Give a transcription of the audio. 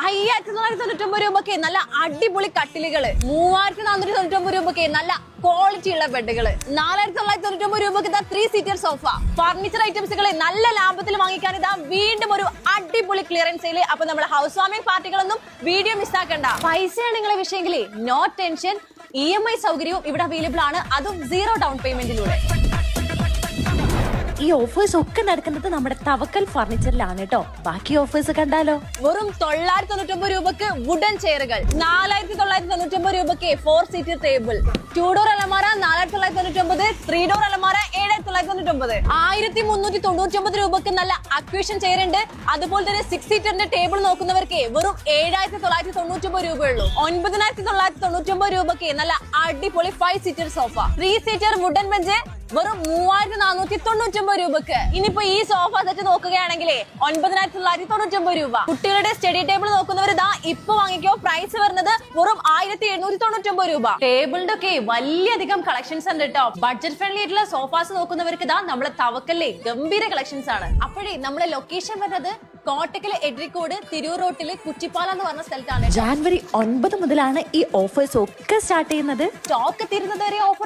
5999 രൂപയ്ക്ക് നല്ല അടിപൊളി കട്ടിലുകള്, 3499 രൂപയ്ക്ക് നല്ല ക്വാളിറ്റി ഉള്ള ബെഡുകള്, 4999 രൂപയ്ക്ക് 3 സീറ്റർ സോഫ, ഫർണിച്ചർ ഐറ്റംസുകൾ നല്ല ലാഭത്തിൽ വാങ്ങിക്കാൻ ഇതാ വീണ്ടും ഒരു അടിപൊളി ക്ലിയറൻസ് സെയിൽ. അപ്പൊ നമ്മുടെ ഹൗസ് വാമിംഗ് പാർട്ടികളൊന്നും വീഡിയോ മിസ്സാക്കണ്ട. പൈസയാണ് നിങ്ങളെ വിഷയമെങ്കിൽ നോ ടെൻഷൻ, EMI സൗകര്യവും ഇവിടെ അവൈലബിൾ ആണ്, അതും 0 ഡൗൺ പേയ്മെന്റിലൂടെ. ഈ ഓഫേഴ്സ് ഒക്കെ നടക്കുന്നത് നമ്മുടെ തവക്കൽ ഫർണിച്ചറിലാണ് കേട്ടോ. ബാക്കി ഓഫേഴ്സ് കണ്ടാലോ? വെറും 999 രൂപക്ക് വുഡൻ ചെയറുകൾ, 4999 രൂപക്ക് 4 സീറ്റർ ടേബിൾ, 2 ഡോർ അലമാര 4999, 3 ഡോർ അലമാര 7999, 1399 രൂപക്ക് നല്ല അക്വേഷൻ ചെയർ ഉണ്ട്. അതുപോലെ തന്നെ 6 സീറ്ററിന്റെ ടേബിൾ നോക്കുന്നവർക്ക് വെറും 7999 രൂപയുള്ളൂ. 9999 രൂപക്ക് നല്ല അടിപൊളി 5 seater sofa, 3 seater wooden bench വെറും 3499 രൂപക്ക്. ഇനിയിപ്പോ ഈ സോഫ സെറ്റ് നോക്കുകയാണെങ്കിൽ 9999 രൂപ. കുട്ടികളുടെ സ്റ്റഡി ടേബിൾ നോക്കുന്നവർ ഇതാ ഇപ്പൊ വാങ്ങിക്കോ, പ്രൈസ് വരുന്നത് വെറും 1799 രൂപ. ടേബിളിന്റെ ഒക്കെ വലിയധികം കളക്ഷൻസ് ഉണ്ട് കേട്ടോ. ബഡ്ജറ്റ് ഫ്രണ്ട്ലി ആയിട്ടുള്ള സോഫാസ് നോക്കുന്നവർക്ക് ഇതാ നമ്മളെ തവക്കല്ലേ ഗംഭീര കളക്ഷൻസ് ആണ്. അപ്പോഴേ നമ്മളെ ലൊക്കേഷൻ വരുന്നത് കോട്ടക്കല് എഡ്രിക്കോട് തിരൂർ റോട്ടില് കുറ്റിപ്പാല എന്ന് പറഞ്ഞ സ്ഥലത്താണ്. ജാനുവരി 9 മുതലാണ് ഈ ഓഫേഴ്സ് ഒക്കെ സ്റ്റാർട്ട് ചെയ്യുന്നത്. സ്റ്റോക്ക് തീരുന്നത് വരെ ഓഫർ